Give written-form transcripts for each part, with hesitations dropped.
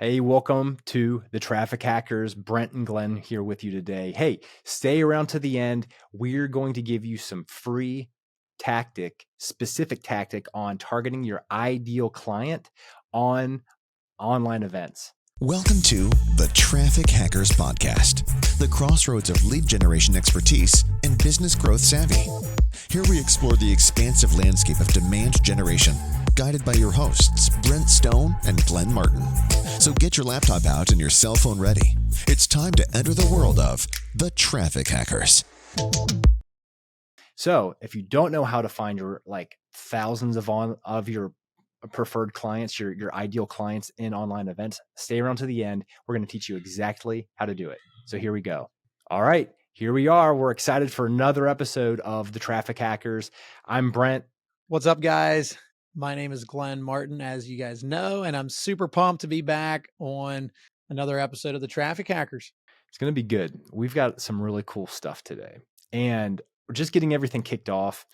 Hey, welcome to the Traffic Hackers. Brent and Glenn here with you today. Hey, stay around to the end. We're going to give you some free specific tactic on targeting your ideal client on online events. Welcome to the Traffic Hackers Podcast, the crossroads of lead generation expertise and business growth savvy. Here we explore the expansive landscape of demand generation, guided by your hosts, Brent Stone and Glenn Martin. So get your laptop out and your cell phone ready. It's time to enter the world of the Traffic Hackers. So if you don't know how to find your thousands of your preferred clients, your ideal clients in online events, stay around to the end. We're going to teach you exactly how to do it. So here we go. All right, here we are. We're excited for another episode of the Traffic Hackers. I'm Brent. What's up, guys? My name is Glenn Martin, as you guys know, and I'm super pumped to be back on another episode of the Traffic Hackers. It's going to be good. We've got some really cool stuff today, and we're just getting everything kicked off.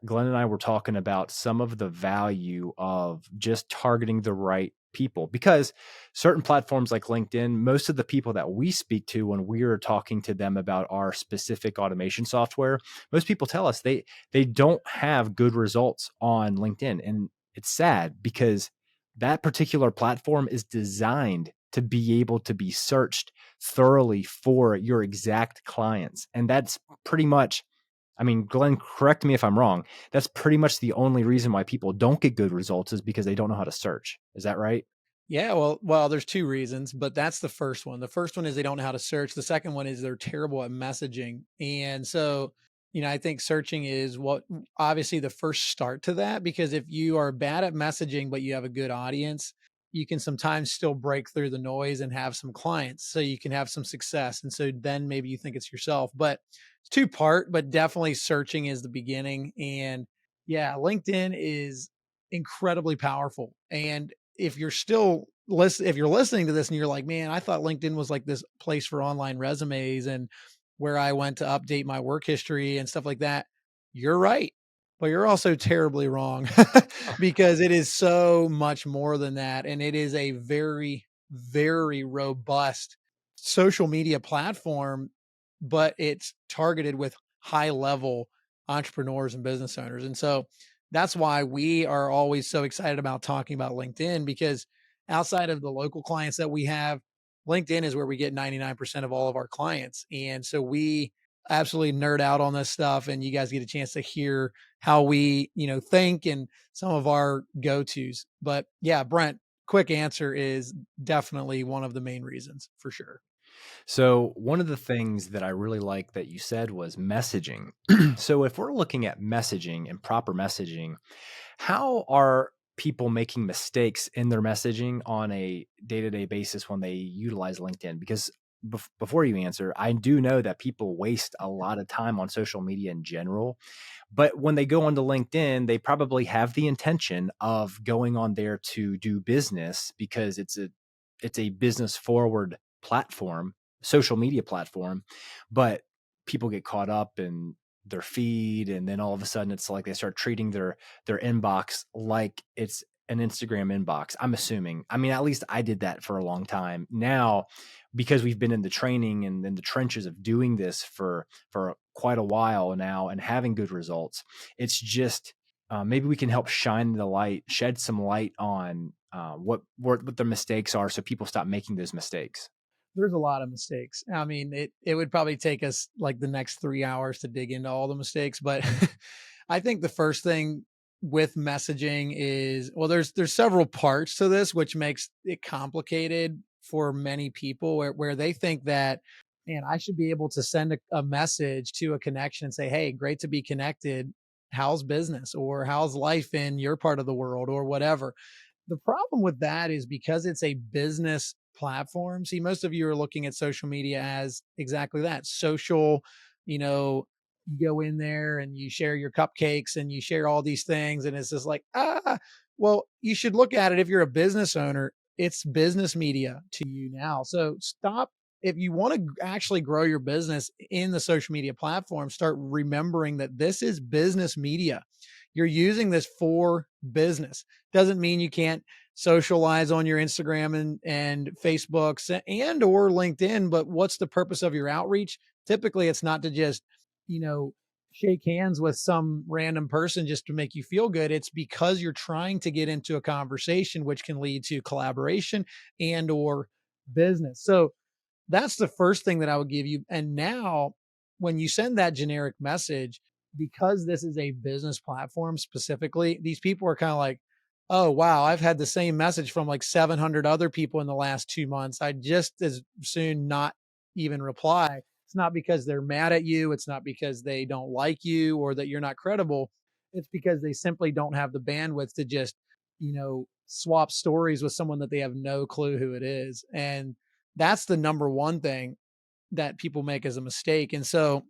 Glenn and I were talking about some of the value of just targeting the right people, because certain platforms like LinkedIn, most of the people that we speak to when we're talking to them about our specific automation software, most people tell us they don't have good results on LinkedIn. And it's sad because that particular platform is designed to be able to be searched thoroughly for your exact clients. And that's pretty much, I mean, Glenn, correct me if I'm wrong, that's pretty much the only reason why people don't get good results is because they don't know how to search. Is that right? Yeah, well, there's two reasons, but that's the first one. The first one is they don't know how to search. The second one is they're terrible at messaging. And so, I think searching is what obviously the first start to that, because if you are bad at messaging, but you have a good audience, you can sometimes still break through the noise and have some clients. So you can have some success. And so then maybe you think it's yourself, but it's two part, but definitely searching is the beginning. And yeah, LinkedIn is incredibly powerful. And if you're still if you're listening to this and you're like, man, I thought LinkedIn was like this place for online resumes and where I went to update my work history and stuff like that, you're right. But you're also terribly wrong because it is so much more than that. And it is a very, very robust social media platform, but it's targeted with high level entrepreneurs and business owners. And so that's why we are always so excited about talking about LinkedIn, because outside of the local clients that we have, LinkedIn is where we get 99% of all of our clients. And so we absolutely nerd out on this stuff, and you guys get a chance to hear how we, think and some of our go-tos. But yeah, Brent, quick answer is definitely one of the main reasons for sure. So one of the things that I really like that you said was messaging. So if we're looking at messaging and proper messaging, how are people making mistakes in their messaging on a day-to-day basis when they utilize LinkedIn? Because before you answer, I do know that people waste a lot of time on social media in general. But when they go onto LinkedIn, they probably have the intention of going on there to do business because it's a business forward platform, social media platform. But people get caught up in their feed, and then all of a sudden it's like they start treating their inbox like it's an Instagram inbox. I'm assuming. I mean, at least I did that for a long time. Now, because we've been in the training and in the trenches of doing this for quite a while now and having good results, it's just maybe we can help shed some light on what the mistakes are, so people stop making those mistakes. There's a lot of mistakes. I mean, it would probably take us like the next 3 hours to dig into all the mistakes, but I think the first thing with messaging is, well, there's several parts to this, which makes it complicated for many people where they think that, man, I should be able to send a message to a connection and say, hey, great to be connected. How's business, or how's life in your part of the world, or whatever. The problem with that is because it's a business platform. See, most of you are looking at social media as exactly that, social. You go in there and you share your cupcakes and you share all these things. And it's just like, well, you should look at it. If you're a business owner, it's business media to you now. So stop. If you want to actually grow your business in the social media platform, start remembering that this is business media. You're using this for business. Doesn't mean you can't socialize on your Instagram and Facebooks and or LinkedIn, but what's the purpose of your outreach? Typically it's not to just, you know, shake hands with some random person just to make you feel good. It's because you're trying to get into a conversation, which can lead to collaboration and or business. So that's the first thing that I would give you. And now when you send that generic message, because this is a business platform specifically, these people are kind of like, oh, wow, I've had the same message from like 700 other people in the last 2 months. I just as soon not even reply. It's not because they're mad at you. It's not because they don't like you or that you're not credible. It's because they simply don't have the bandwidth to just, swap stories with someone that they have no clue who it is. And that's the number one thing that people make as a mistake. And so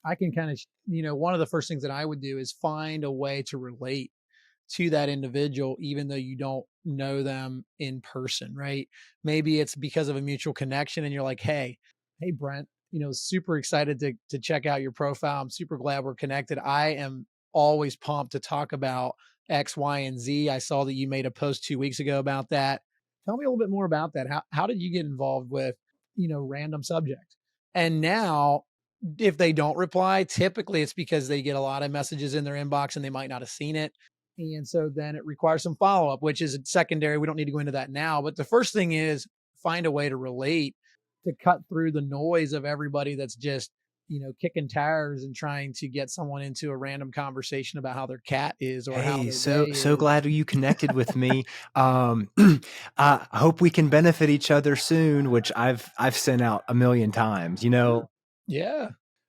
I can kind of, one of the first things that I would do is find a way to relate to that individual, even though you don't know them in person, right? Maybe it's because of a mutual connection and you're like, hey, Brent, super excited to check out your profile. I'm super glad we're connected. I am always pumped to talk about X, Y, and Z. I saw that you made a post 2 weeks ago about that. Tell me a little bit more about that. How did you get involved with, random subject? And now if they don't reply, typically it's because they get a lot of messages in their inbox and they might not have seen it. And so then it requires some follow up, which is secondary. We don't need to go into that now. But the first thing is find a way to relate, to cut through the noise of everybody that's just, kicking tires and trying to get someone into a random conversation about how their cat is or how Hey, their so day so is. glad you connected with me. Um, I hope we can benefit each other soon, which I've sent out a million times, you know. Yeah.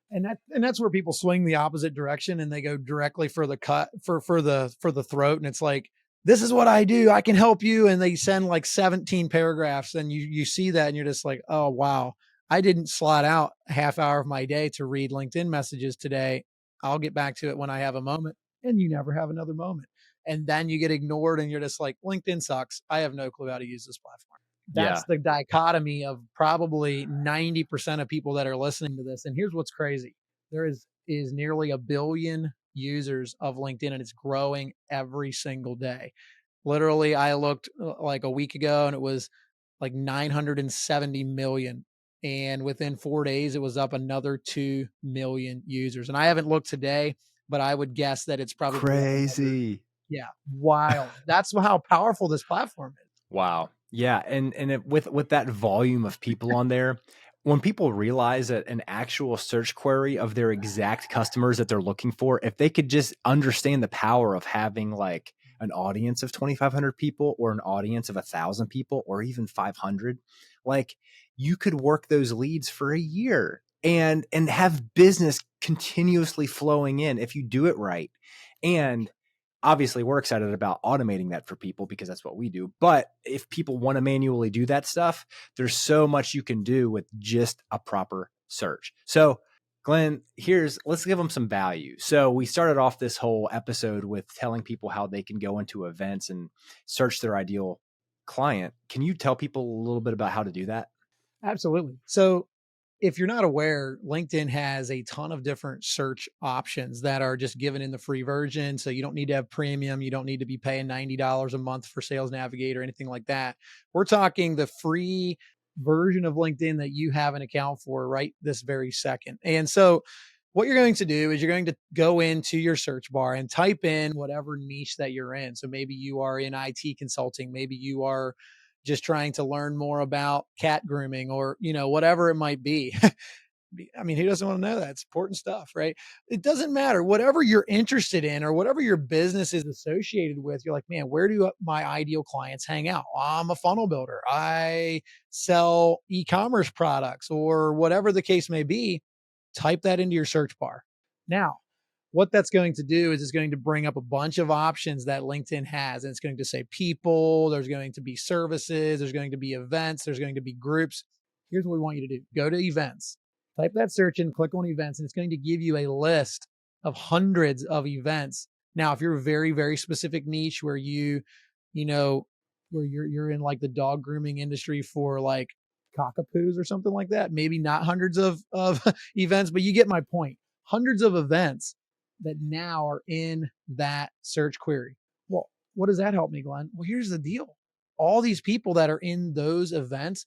And that's where people swing the opposite direction and they go directly for the cut for the throat. And it's like, this is what I do. I can help you. And they send like 17 paragraphs and you see that and you're just like, oh wow, I didn't slot out a half hour of my day to read LinkedIn messages today. I'll get back to it when I have a moment. And you never have another moment. And then you get ignored and you're just like, LinkedIn sucks. I have no clue how to use this platform. Yeah. That's the dichotomy of probably 90% of people that are listening to this. And here's what's crazy. There is nearly a billion users of LinkedIn and it's growing every single day. Literally, I looked like a week ago and it was like 970 million. And within 4 days, it was up another 2 million users. And I haven't looked today, but I would guess that it's probably up another. Crazy. Yeah, wild. That's how powerful this platform is. Wow. Yeah, and with that volume of people on there, when people realize that an actual search query of their exact customers that they're looking for, if they could just understand the power of having like an audience of 2,500 people or an audience of 1,000 people or even 500, like you could work those leads for a year and have business continuously flowing in if you do it right. And obviously we're excited about automating that for people because that's what we do. But if people want to manually do that stuff, there's so much you can do with just a proper search. So Glenn, let's give them some value. So we started off this whole episode with telling people how they can go into events and search their ideal client. Can you tell people a little bit about how to do that? Absolutely. So if you're not aware, LinkedIn has a ton of different search options that are just given in the free version. So you don't need to have premium. You don't need to be paying $90 a month for Sales Navigator or anything like that. We're talking the free version of LinkedIn that you have an account for right this very second. And so what you're going to do is you're going to go into your search bar and type in whatever niche that you're in. So maybe you are in IT consulting, maybe you are just trying to learn more about cat grooming or, whatever it might be. I mean, who doesn't want to know that? It's important stuff, right? It doesn't matter. Whatever you're interested in or whatever your business is associated with, you're like, man, where do my ideal clients hang out? I'm a funnel builder. I sell e-commerce products or whatever the case may be. Type that into your search bar. Now, what that's going to do is it's going to bring up a bunch of options that LinkedIn has. And it's going to say people, there's going to be services, there's going to be events, there's going to be groups. Here's what we want you to do. Go to events, type that search in, click on events, and it's going to give you a list of hundreds of events. Now, if you're a very, very specific niche where where you're in like the dog grooming industry for like cockapoos or something like that, maybe not hundreds of events, but you get my point. Hundreds of events that now are in that search query. Well, what does that help me, Glenn? Well, here's the deal. all these people that are in those events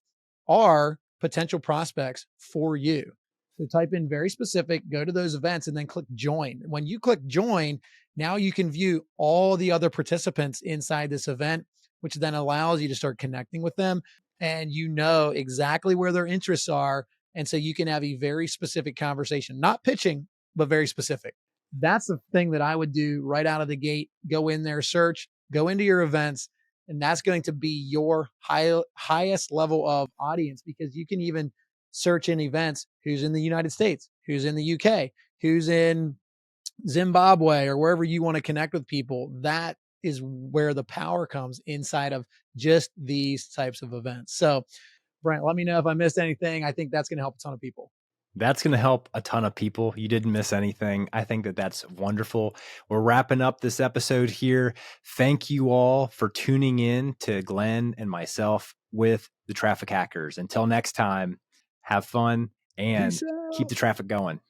are potential prospects for you. So type in very specific, go to those events, and then click join. When you click join, now you can view all the other participants inside this event, which then allows you to start connecting with them, and you know exactly where their interests are. And so you can have a very specific conversation, not pitching, but very specific. That's the thing that I would do right out of the gate. Go in there, search, go into your events, and that's going to be your highest level of audience, because you can even search in events who's in the United States, who's in the UK, who's in Zimbabwe, or wherever you want to connect with people. That is where the power comes inside of just these types of events. So, Brent, let me know if I missed anything. I think that's going to help a ton of people. That's going to help a ton of people. You didn't miss anything. I think that that's wonderful. We're wrapping up this episode here. Thank you all for tuning in to Glenn and myself with the Traffic Hackers. Until next time, have fun and keep the traffic going.